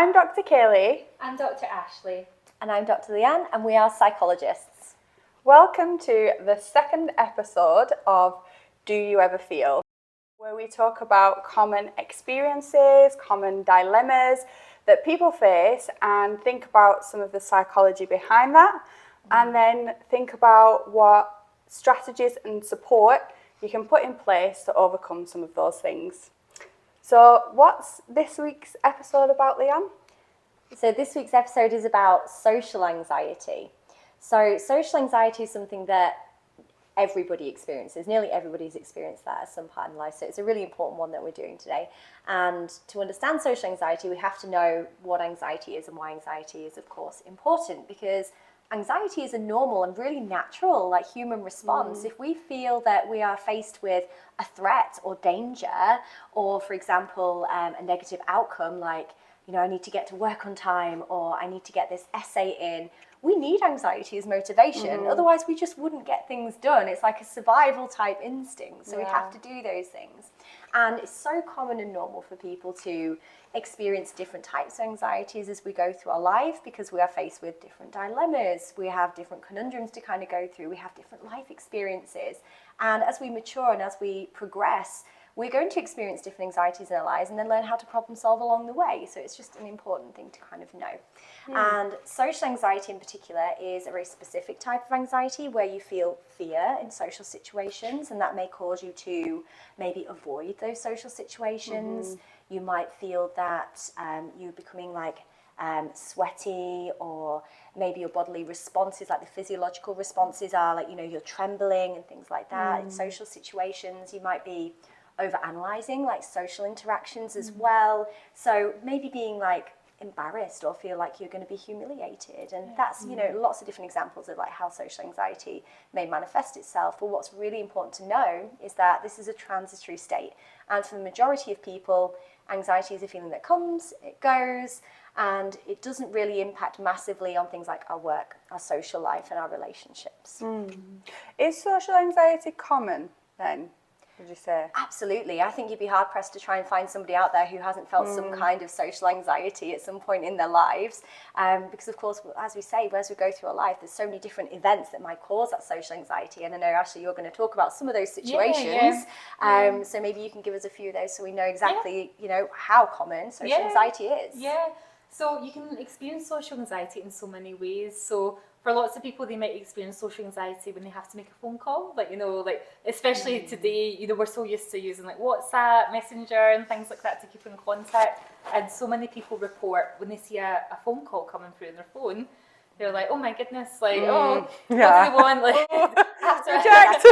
I'm Dr Kayleigh. I'm Dr Ashleigh. And I'm Dr Leanne, and we are psychologists. Welcome to the second episode of Do You Ever Feel?, where we talk about common experiences, common dilemmas that people face, and think about some of the psychology behind that, and then think about what strategies and support you can put in place to overcome some of those things. So what's this week's episode about, Leanne? So this week's episode is about social anxiety. So social anxiety is something that everybody experiences. Nearly everybody's experienced that at some part in life. So it's a really important one that we're doing today. And to understand social anxiety, we have to know what anxiety is and why anxiety is, of course, important, because anxiety is a normal and really natural, human response. If we feel that we are faced with a threat or danger, or, for example, a negative outcome, I need to get to work on time, or I need to get this essay in, we need anxiety as motivation. Otherwise, we just wouldn't get things done. It's like a survival type instinct. So we have to do those things. And it's so common and normal for people to experience different types of anxieties as we go through our life, because we are faced with different dilemmas. We have different conundrums to kind of go through. We have different life experiences. And as we mature and as we progress, we're going to experience different anxieties in our lives and then learn how to problem solve along the way. So it's just an important thing to kind of know. And social anxiety in particular is a very specific type of anxiety where you feel fear in social situations, and that may cause you to maybe avoid those social situations. You might feel that you're becoming sweaty, or maybe your bodily responses, like the physiological responses are you're trembling and things like that. In social situations, you might be over-analysing social interactions as well. So maybe being embarrassed or feel like you're going to be humiliated. And that's, lots of different examples of how social anxiety may manifest itself. But what's really important to know is that this is a transitory state. And for the majority of people, anxiety is a feeling that comes, it goes, and it doesn't really impact massively on things like our work, our social life, and our relationships. Is social anxiety common then, would you say? Absolutely. I think you'd be hard pressed to try and find somebody out there who hasn't felt some kind of social anxiety at some point in their lives. Because of course, as we say, as we go through our life, there's so many different events that might cause that social anxiety. And I know, Ashleigh, you're going to talk about some of those situations. So maybe you can give us a few of those so we know exactly, how common social anxiety is. So you can experience social anxiety in so many ways. So for lots of people, they might experience social anxiety when they have to make a phone call. Especially today, we're so used to using WhatsApp, Messenger and things like that to keep in contact. And so many people report when they see a phone call coming through on their phone, they're like, oh my goodness, what do they want? After exactly.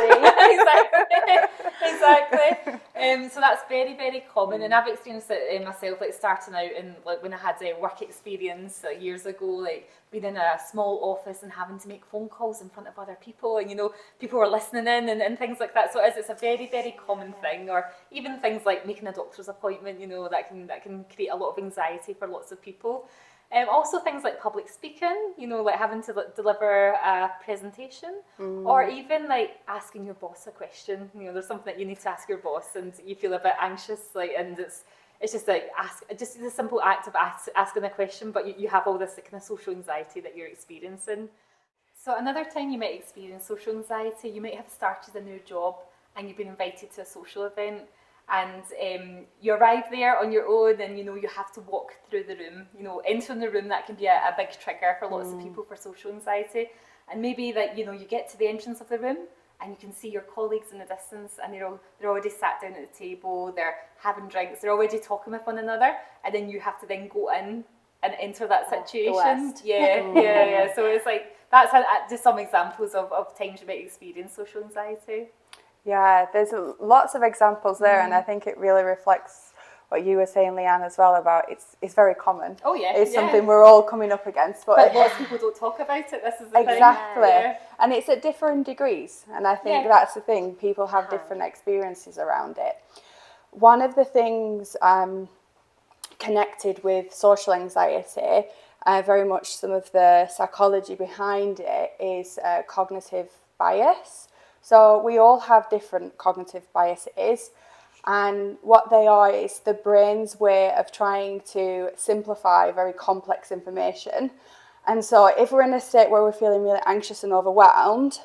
So that's very, very common, and I've experienced it myself. Starting out in when I had a work experience years ago, being in a small office and having to make phone calls in front of other people, and people were listening in and things like that. So it's a very, very common thing. Or even things like making a doctor's appointment, that can create a lot of anxiety for lots of people. Also things like public speaking, having to deliver a presentation, or even asking your boss a question. There's something that you need to ask your boss and you feel a bit anxious, and it's just just a simple act of asking a question, but you have all this kind of social anxiety that you're experiencing. So another time you might experience social anxiety, you might have started a new job and you've been invited to a social event. And you arrive there on your own, and you have to walk through the room. Entering the room, that can be a big trigger for lots of people for social anxiety. And maybe you get to the entrance of the room and you can see your colleagues in the distance, and they're already sat down at the table, they're having drinks, they're already talking with one another, and then you have to then go in and enter that situation. So it's that's just some examples of times you might experience social anxiety. Yeah, there's lots of examples there, and I think it really reflects what you were saying, Leanne, as well, about it's very common. Oh yeah, it's something we're all coming up against, but lots of people don't talk about it. This is the thing. Exactly, and it's at different degrees, and I think that's the thing. People have different experiences around it. One of the things connected with social anxiety, very much some of the psychology behind it, is cognitive bias. So we all have different cognitive biases, And what they are is the brain's way of trying to simplify very complex information. And so if we're in a state where we're feeling really anxious and overwhelmed,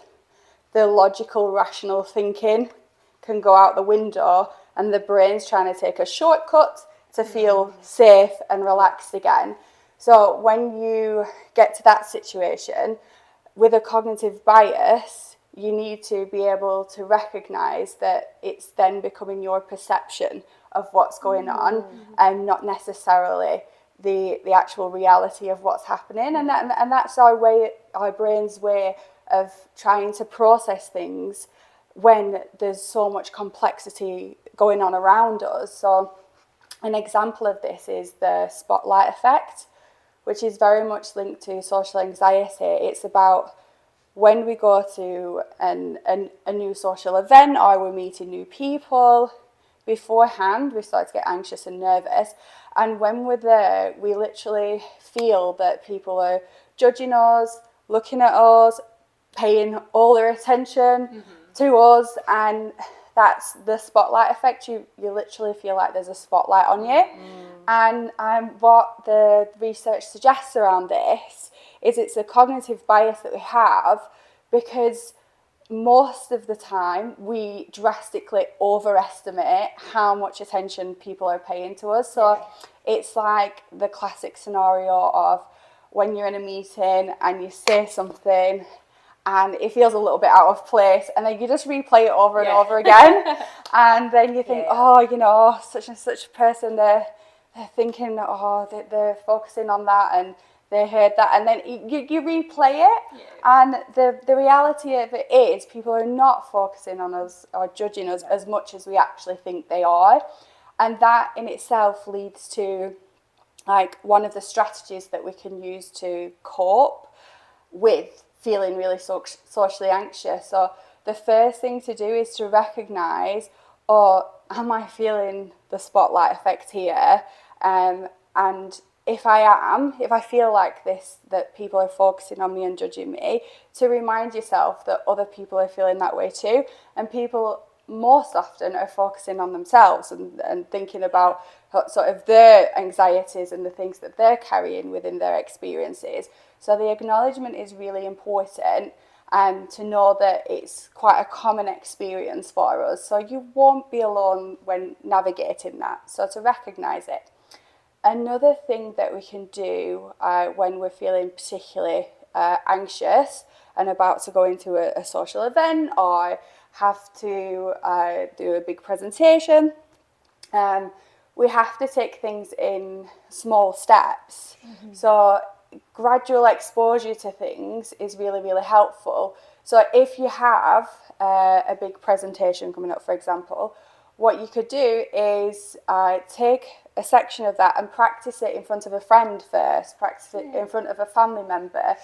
the logical, rational thinking can go out the window, and the brain's trying to take a shortcut to feel safe and relaxed again. So when you get to that situation, with a cognitive bias, you need to be able to recognise that it's then becoming your perception of what's going on, and not necessarily the actual reality of what's happening. And that's our brain's way of trying to process things when there's so much complexity going on around us. So an example of this is the spotlight effect, which is very much linked to social anxiety. It's about when we go to a new social event or we're meeting new people, beforehand we start to get anxious and nervous. And when we're there, we literally feel that people are judging us, looking at us, paying all their attention to us. And that's the spotlight effect. You literally feel like there's a spotlight on you. And what the research suggests around this is it's a cognitive bias that we have, because most of the time we drastically overestimate how much attention people are paying to us. So it's like the classic scenario of when you're in a meeting and you say something and it feels a little bit out of place, and then you just replay it over and over again. And then you think, such and such person, they're thinking, they're focusing on that, and they heard that, and then you replay it. And the reality of it is people are not focusing on us or judging us as much as we actually think they are. And that in itself leads to one of the strategies that we can use to cope with feeling really socially anxious. So the first thing to do is to recognise, am I feeling the spotlight effect here? And if I feel like this, that people are focusing on me and judging me, to remind yourself that other people are feeling that way too. And people most often are focusing on themselves and thinking about sort of their anxieties and the things that they're carrying within their experiences. So the acknowledgement is really important, to know that it's quite a common experience for us. So you won't be alone when navigating that. So to recognise it. Another thing that we can do when we're feeling particularly anxious and about to go into a social event or have to do a big presentation, we have to take things in small steps. So gradual exposure to things is really, really helpful. So if you have a big presentation coming up, for example, what you could do is take a section of that and practice it in front of a friend first, practice it in front of a family member.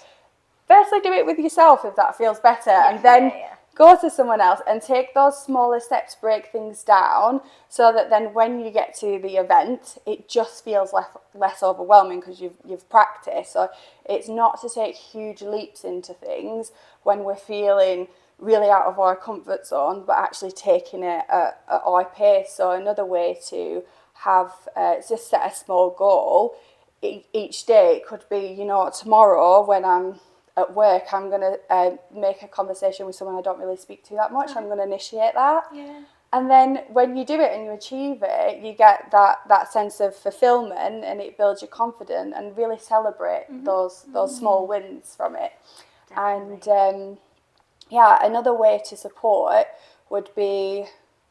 Firstly, do it with yourself if that feels better, and then go to someone else and take those smaller steps, break things down, so that then when you get to the event, it just feels less overwhelming because you've practiced. So it's not to take huge leaps into things when we're feeling really out of our comfort zone, but actually taking it at our pace. So another way to have just set a small goal each day. It could be, tomorrow when I'm at work, I'm going to make a conversation with someone I don't really speak to that much. I'm going to initiate that. And then when you do it and you achieve it, you get that sense of fulfillment, and it builds your confidence, and really celebrate those small wins from it. Definitely. And another way to support would be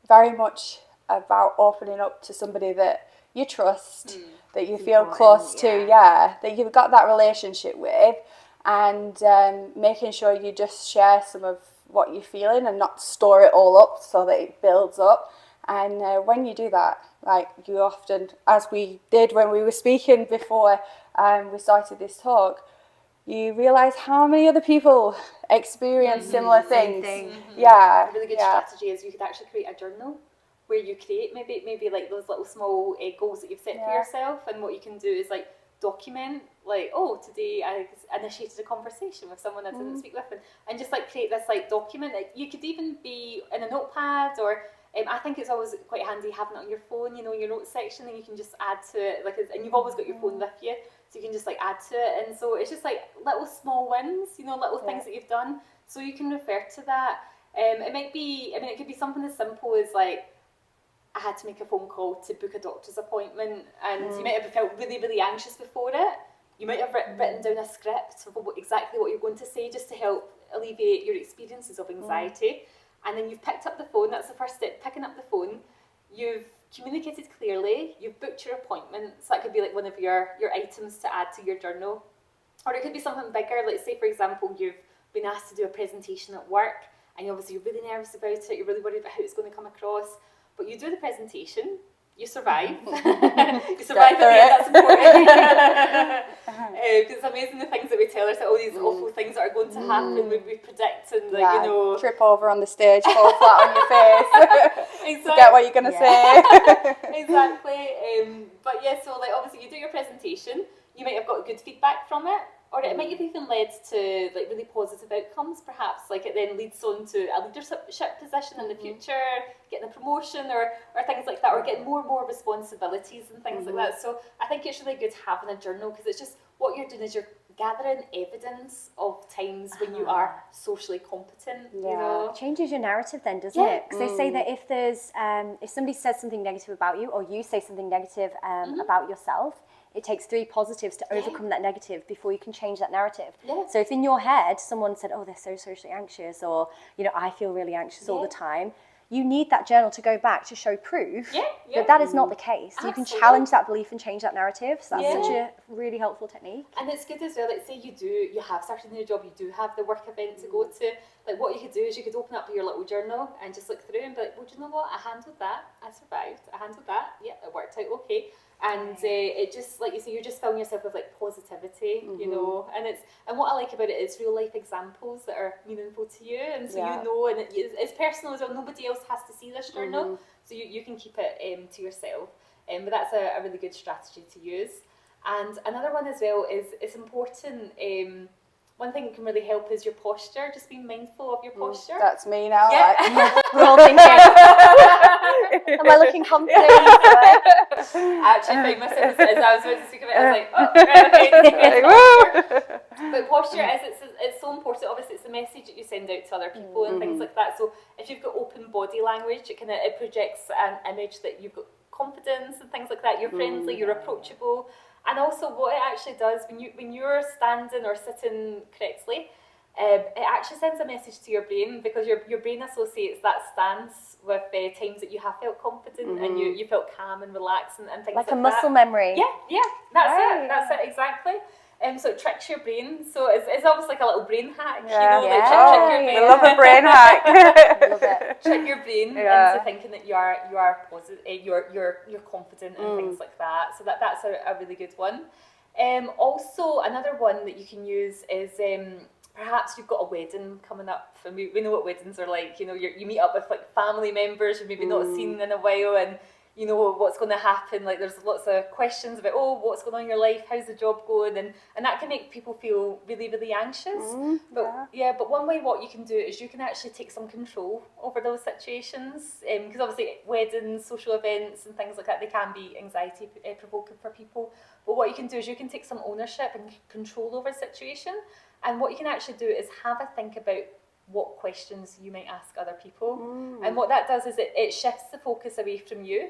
very much about opening up to somebody that you trust, that you feel close to, that you've got that relationship with, and making sure you just share some of what you're feeling and not store it all up so that it builds up. And when you do that, you often, as we did when we were speaking before we started this talk, you realise how many other people experience similar things. A really good strategy is you could actually create a journal where you create maybe like those little small goals that you've set for yourself, and what you can do is document today I initiated a conversation with someone I didn't speak with, and just create this document. You could even be in a notepad or I think it's always quite handy having it on your phone, you know, your notes section, and you can just add to it, like, and you've always got your phone with you, so you can just like add to it. And so it's just like little small wins, you know, little things that you've done, so you can refer to that. It might be, I mean, it could be something as simple as like, I had to make a phone call to book a doctor's appointment, and you might have felt really, really anxious before it. You might have written down a script of exactly what you're going to say, just to help alleviate your experiences of anxiety. And then you've picked up the phone. That's the first step, picking up the phone. You've communicated clearly. You've booked your appointment. So that could be like one of your items to add to your journal. Or it could be something bigger. Like, say, for example, you've been asked to do a presentation at work, and obviously you're really nervous about it. You're really worried about how it's going to come across. But you do the presentation. You survive. You survive at the end, that's important. Because it's amazing the things that we tell ourselves, all these awful things that are going to happen, we predict, and like, you know, trip over on the stage, fall flat on your face, exactly. Forget what you're going to say. Exactly. But yeah, so like obviously you do your presentation, you might have got good feedback from it, or it might have even led to like really positive outcomes, perhaps. Like it then leads on to a leadership position in the future, getting a promotion or things like that, or getting more and more responsibilities and things like that. So I think it's really good having a journal, because it's just what you're doing is you're gathering evidence of times when you are socially competent. You know, it changes your narrative then, doesn't it? Because they say that if there's if somebody says something negative about you, or you say something negative about yourself, it takes 3 positives to overcome that negative before you can change that narrative. So if in your head someone said, oh, they're so socially anxious, or, you know, I feel really anxious all the time, you need that journal to go back to show proof that that is not the case. You can challenge that belief and change that narrative. So that's such a really helpful technique. And it's good as well, like say you have started a new job, you do have the work event to go to, like what you could do is you could open up your little journal and just look through and be like, well, do you know what, I handled that, I survived, I handled that, it worked out okay. And it just, like you say, you're just filling yourself with like positivity, you know, and what I like about it is real life examples that are meaningful to you, and so you know, and it's personal as well. Nobody else has to see this journal, so you can keep it to yourself. But that's a really good strategy to use. And another one as well is it's important. One thing that can really help is your posture. Just being mindful of your posture. That's me now. Yeah. We're all thinking, am I looking confident? Actually, myself, as I was about to speak of it, I was like, oh, right, okay. But posture it's so important. Obviously, it's the message that you send out to other people and things like that. So if you've got open body language, it projects an image that you've got confidence and things like that. You're friendly, you're approachable. And also what it actually does, when you're standing or sitting correctly, it actually sends a message to your brain, because your brain associates that stance with times that you have felt confident and you felt calm and relaxed and things like that. Like a muscle memory. Yeah, that's it, exactly. So it tricks your brain. So it's almost like a little brain hack, you know, like trick your brain. I love a brain hack. Love it. Trick your brain into thinking that you are positive, you're confident and things like that. So that's a really good one. Also, another one that you can use is perhaps you've got a wedding coming up. And we know what weddings are like. You know, you meet up with like family members you've maybe not seen in a while, and you know what's going to happen. Like there's lots of questions about, oh, what's going on in your life? How's the job going? And that can make people feel really, really anxious. But one way what you can do is you can actually take some control over those situations. Because obviously weddings, social events and things like that, they can be anxiety provoking for people. But what you can do is you can take some ownership and control over the situation. And what you can actually do is have a think about what questions you might ask other people. And what that does is it shifts the focus away from you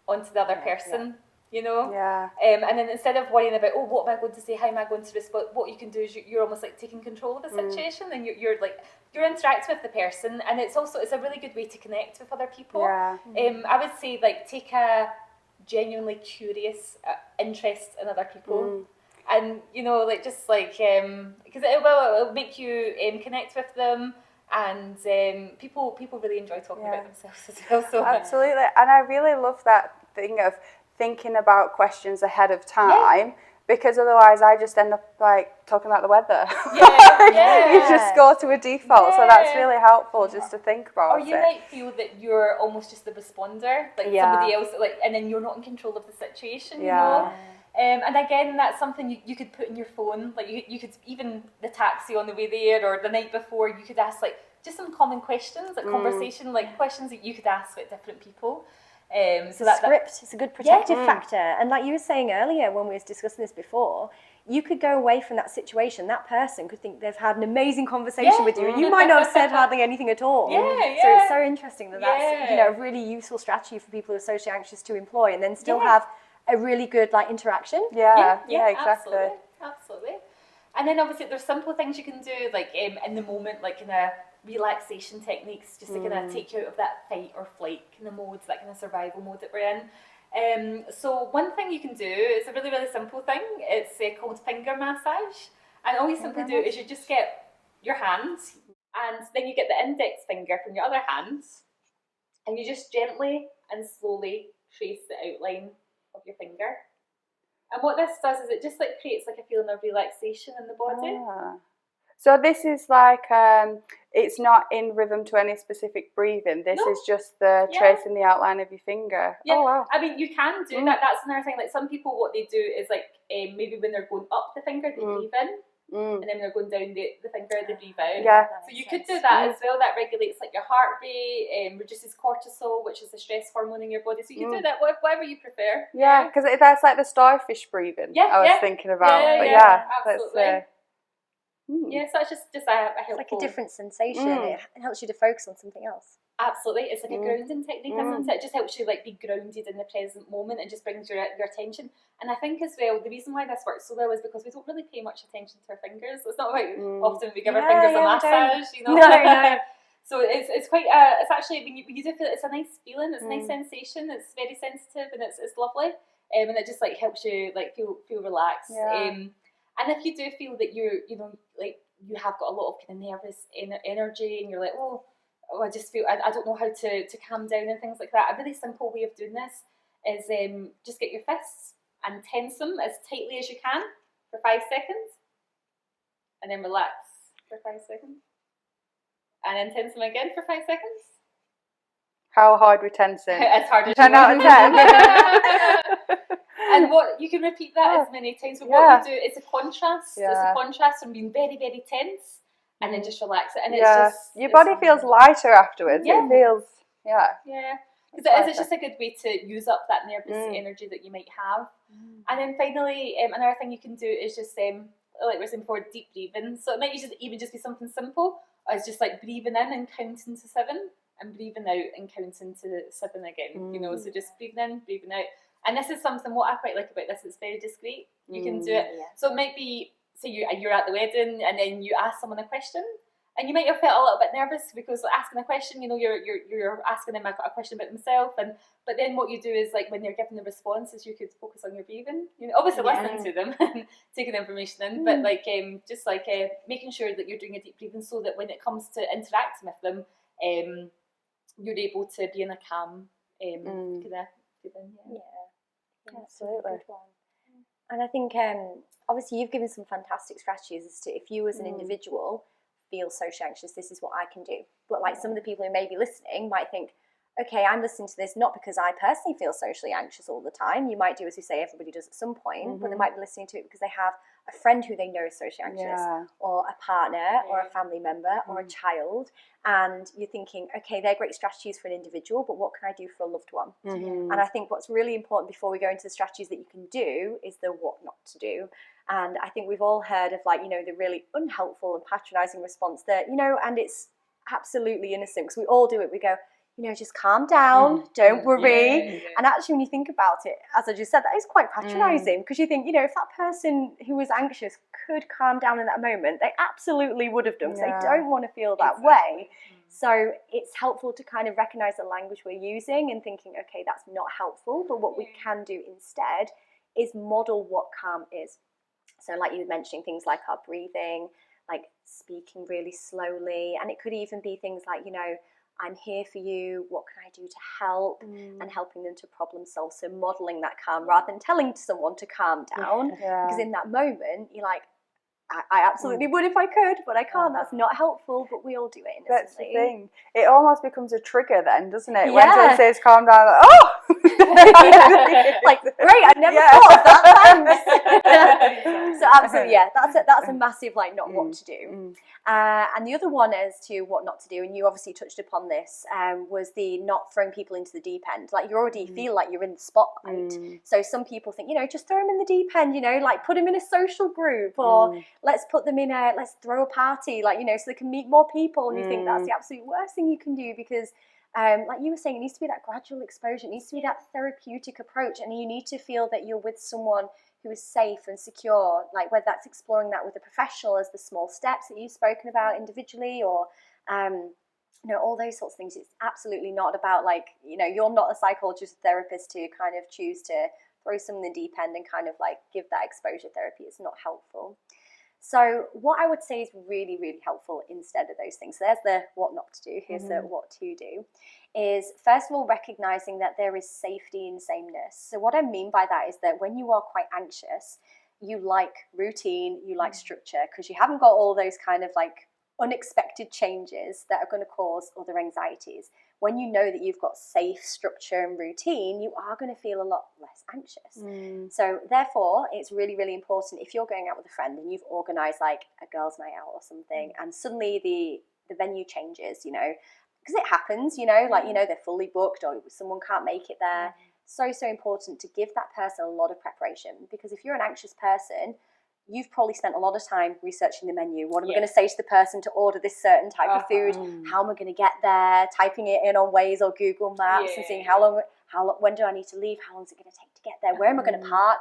onto the other person, you know? And then instead of worrying about, oh, what am I going to say, how am I going to respond, what you can do is you're almost like taking control of the situation, and you're interacting with the person, and it's a really good way to connect with other people. I would say like take a genuinely curious interest in other people. And you know, like just like because it'll make you connect with them, and people really enjoy talking about themselves as well. So absolutely, and I really love that thing of thinking about questions ahead of time, because otherwise I just end up like talking about the weather. You just go to a default, so that's really helpful just to think about. Or you might feel that you're almost just the responder, like somebody else, like, and then you're not in control of the situation. You know. And again, that's something you could put in your phone. Like you could, even the taxi on the way there or the night before, you could ask like just some common questions, like conversation, like questions that you could ask like different people. So that script is a good protective factor. And like you were saying earlier when we were discussing this before, you could go away from that situation. That person could think they've had an amazing conversation with you, and you might not have said hardly anything at all. So it's so interesting that that's a really useful strategy for people who are socially anxious to employ, and then still have a really good like interaction. Yeah, exactly. Absolutely. And then obviously there's simple things you can do, like in the moment, like in a relaxation techniques, just to kind of take you out of that fight or flight kind of mode, that kind of survival mode that we're in. So one thing you can do, it's a really, really simple thing. It's called finger massage. And all you simply do is you just get your hands, and then you get the index finger from your other hand, and you just gently and slowly trace the outline of your finger. And what this does is it just like creates like a feeling of relaxation in the body. So this is like, it's not in rhythm to any specific breathing. This is just the tracing the outline of your finger. Yeah. Oh, wow. I mean, you can do that. That's another thing. Like some people, what they do is like maybe when they're going up the finger, they breathe in. And then when they're going down the finger, they breathe out. Yeah. So you could do that as well. That regulates like your heart rate, reduces cortisol, which is the stress hormone in your body. So you can do that whatever you prefer. Yeah, because that's like the starfish breathing I was thinking about. Absolutely. So it's just a helpful... It's like a different sensation. It helps you to focus on something else. Absolutely. It's like a grounding technique, isn't it? It just helps you like be grounded in the present moment and just brings your attention. And I think as well, the reason why this works so well is because we don't really pay much attention to our fingers. It's not like often we give our fingers a massage, you know. No. So it's quite it's actually when you do feel it's a nice feeling, it's a nice sensation, it's very sensitive and it's lovely. And it just like helps you like feel relaxed. And if you do feel that you have got a lot of kind of nervous energy and you're like, I just feel I don't know how to calm down and things like that. A really simple way of doing this is just get your fists and tense them as tightly as you can for 5 seconds, and then relax for 5 seconds, and then tense them again for 5 seconds. How hard we tensing? As hard as 10 out of 10. And what you can repeat that as many times. But what you do, it's a contrast. It's a contrast from being very, very tense and then just relax it. And it's just your body feels lighter afterwards. It feels because it's just a good way to use up that nervous energy that you might have. And then finally, another thing you can do is just like we were saying before, deep breathing. So it might even just be something simple as just like breathing in and counting to 7 and breathing out and counting to 7 again. You know, so just breathing in, breathing out. And this is something, what I quite like about this, it's very discreet. You can do it. So it might be, say you're at the wedding and then you ask someone a question, and you might have felt a little bit nervous because asking a question, you know, you're asking them a question about themselves, but then what you do is like when you're giving the responses, you could focus on your breathing. You know, obviously listening to them and taking the information in, but like just like making sure that you're doing a deep breathing so that when it comes to interacting with them, you're able to be in a calm kind of feeling. Absolutely. And I think obviously you've given some fantastic strategies as to if you as an individual feel socially anxious, this is what I can do. But like some of the people who may be listening might think, okay, I'm listening to this not because I personally feel socially anxious all the time. You might do, as you say, everybody does at some point, but they might be listening to it because they have a friend who they know is socially anxious, or a partner, or a family member, or a child, and you're thinking, okay, they're great strategies for an individual, but what can I do for a loved one? And I think what's really important before we go into the strategies that you can do is the what not to do. And I think we've all heard of like, you know, the really unhelpful and patronizing response that, you know, and it's absolutely innocent because we all do it. We go, you know, just calm down, don't worry. And actually, when you think about it, as I just said, that is quite patronizing because you think, you know, if that person who was anxious could calm down in that moment, they absolutely would have done because they don't want to feel that way. So it's helpful to kind of recognize the language we're using and thinking, okay, that's not helpful, but what we can do instead is model what calm is. So like you were mentioning, things like our breathing, like speaking really slowly, and it could even be things like, you know, I'm here for you, what can I do to help, and helping them to problem solve. So modelling that calm rather than telling someone to calm down, because in that moment, you're like, I absolutely would if I could, but I can't. That's not helpful, but we all do it innocently. That's the thing. It almost becomes a trigger then, doesn't it? Yeah. When someone says calm down, like, oh! Like, great, I never thought of that, thanks. So absolutely, yeah, that's a massive, like, not what to do. And the other one as to what not to do, and you obviously touched upon this, was the not throwing people into the deep end. Like, you already feel like you're in the spotlight. So some people think, just throw them in the deep end, like put them in a social group, or let's put them in let's throw a party, like, so they can meet more people. And you think that's the absolute worst thing you can do, because like you were saying, it needs to be that gradual exposure. It needs to be that therapeutic approach, and you need to feel that you're with someone who is safe and secure, like whether that's exploring that with a professional as the small steps that you've spoken about individually, or all those sorts of things. It's absolutely not about, like, you're not a psychologist or therapist to kind of choose to throw some in the deep end and kind of like give that exposure therapy. It's not helpful. So what I would say is really, really helpful instead of those things. So there's the what not to do. Here's the what to do. Is first of all recognizing that there is safety in sameness. So what I mean by that is that when you are quite anxious, you like routine, you like structure, because you haven't got all those kind of like unexpected changes that are going to cause other anxieties. When you know that you've got safe structure and routine, you are going to feel a lot less anxious. So therefore, it's really, really important if you're going out with a friend and you've organised like a girls' night out or something, and suddenly the venue changes, because it happens, they're fully booked or someone can't make it there. So important to give that person a lot of preparation, because if you're an anxious person, you've probably spent a lot of time researching the menu. What am I going to say to the person to order this certain type of food? How am I going to get there? Typing it in on Waze or Google Maps and seeing how long, when do I need to leave? How long is it going to take to get there? Where am I going to park?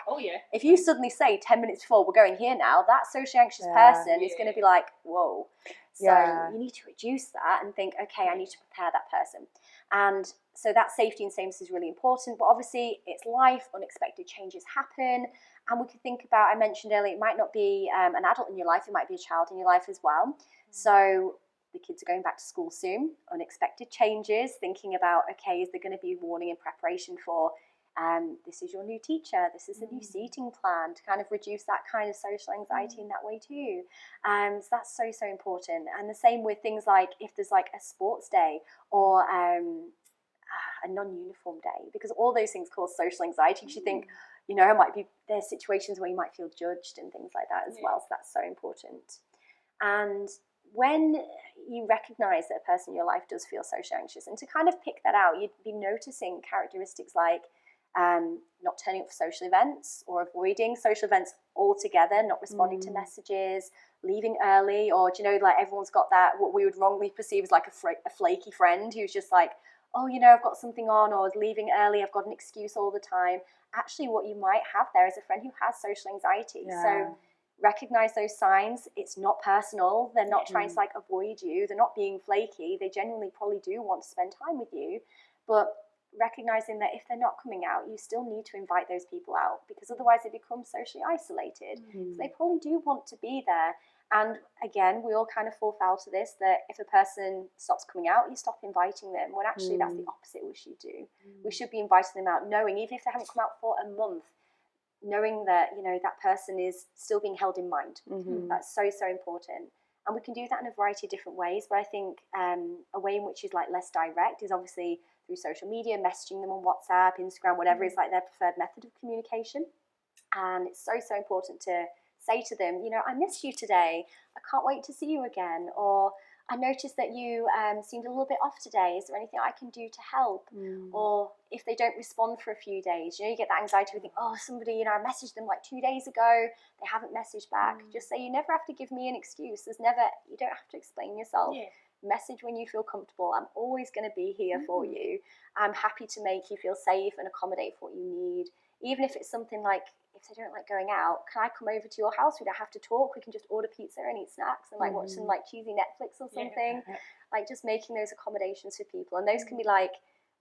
If you suddenly say 10 minutes before, we're going here now, that socially anxious person is going to be like, whoa. So you need to reduce that and think, okay, I need to prepare that person. And so that safety and sameness is really important. But obviously, it's life, unexpected changes happen. And we could think about, I mentioned earlier, it might not be an adult in your life, it might be a child in your life as well. So the kids are going back to school soon, unexpected changes, thinking about, okay, is there going to be warning and preparation for, this is your new teacher, this is the new seating plan, to kind of reduce that kind of social anxiety in that way too. So that's so, so important. And the same with things like if there's like a sports day or a non-uniform day, because all those things cause social anxiety, because you think, it might be, there's situations where you might feel judged and things like that as well. So that's so important. And when you recognize that a person in your life does feel social anxious, and to kind of pick that out, you'd be noticing characteristics like not turning up for social events, or avoiding social events altogether, not responding to messages, leaving early, or like everyone's got that, what we would wrongly perceive as like a flaky friend who's just like, oh, I've got something on, or is leaving early, I've got an excuse all the time. Actually, what you might have there is a friend who has social anxiety. So recognize those signs. It's not personal. They're not trying to like avoid you. They're not being flaky. They genuinely probably do want to spend time with you. But recognizing that if they're not coming out, you still need to invite those people out, because otherwise they become socially isolated. So they probably do want to be there. And again, we all kind of fall foul to this, that if a person stops coming out, you stop inviting them, when actually that's the opposite we should do. We should be inviting them out, knowing, even if they haven't come out for a month, knowing that, that person is still being held in mind. That's so, so important. And we can do that in a variety of different ways. But I think a way in which is like less direct is obviously through social media, messaging them on WhatsApp, Instagram, whatever is like their preferred method of communication. And it's so, so important to say to them, I missed you today. I can't wait to see you again. Or I noticed that you seemed a little bit off today. Is there anything I can do to help? Or if they don't respond for a few days, you get that anxiety of thinking, oh, somebody, I messaged them like 2 days ago, they haven't messaged back. Just say, you never have to give me an excuse. You don't have to explain yourself. Message when you feel comfortable. I'm always going to be here for you. I'm happy to make you feel safe and accommodate for what you need. Even if it's something like, if they don't like going out, can I come over to your house? We don't have to talk. We can just order pizza and eat snacks and like watch some like cheesy Netflix or something. Like just making those accommodations for people. And those can be like,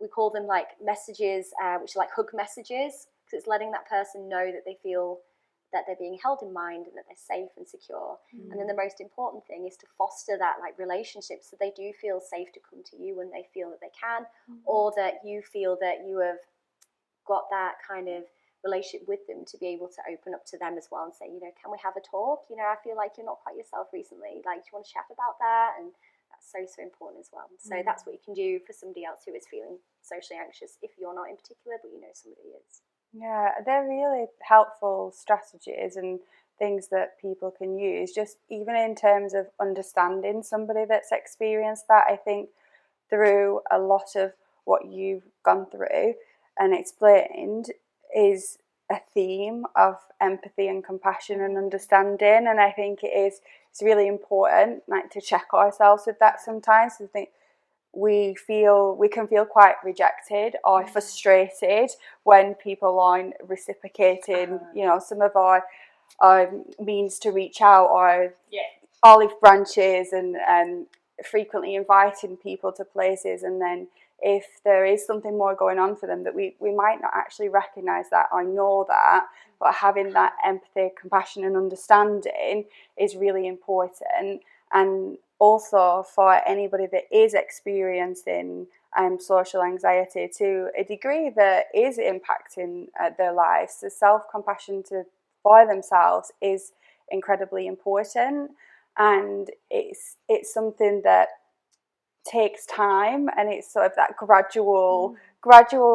we call them like messages, which are like hug messages, because it's letting that person know that they feel that they're being held in mind and that they're safe and secure. And then the most important thing is to foster that like relationship, so they do feel safe to come to you when they feel that they can, or that you feel that you have got that kind of relationship with them to be able to open up to them as well and say, you know, can we have a talk? You know, I feel like you're not quite yourself recently. Like, do you want to chat about that? And that's so, so important as well. So that's what you can do for somebody else who is feeling socially anxious, if you're not in particular, but you know somebody is. Yeah, they're really helpful strategies and things that people can use, just even in terms of understanding somebody that's experienced that. I think through a lot of what you've gone through and explained is a theme of empathy and compassion and understanding, and I think it's really important, like, to check ourselves with that sometimes. I think we can feel quite rejected or frustrated when people aren't reciprocating, you know, some of our means to reach out, or olive branches and frequently inviting people to places, and then if there is something more going on for them that we might not actually recognise that or know that, but having that empathy, compassion and understanding is really important. And also for anybody that is experiencing social anxiety to a degree that is impacting their lives, the self-compassion for themselves is incredibly important, and it's something that takes time, and it's sort of that gradual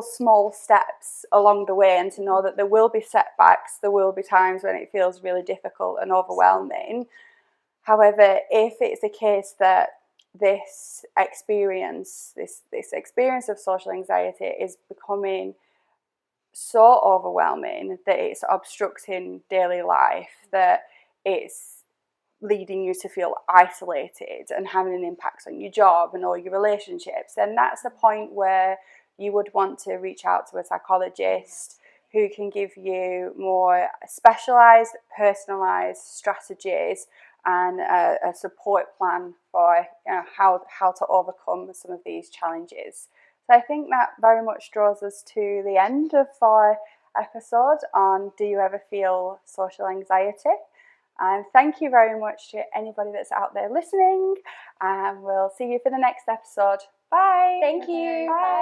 small steps along the way, and to know that there will be setbacks, there will be times when it feels really difficult and overwhelming. However, if it's a case that this experience of social anxiety is becoming so overwhelming that it's obstructing daily life, that it's leading you to feel isolated and having an impact on your job and all your relationships, then that's the point where you would want to reach out to a psychologist who can give you more specialised, personalised strategies and a support plan for, you know, how to overcome some of these challenges. So I think that very much draws us to the end of our episode on Do You Ever Feel Social Anxiety? And thank you very much to anybody that's out there listening, and we'll see you for the next episode. Bye. Thank you. Bye.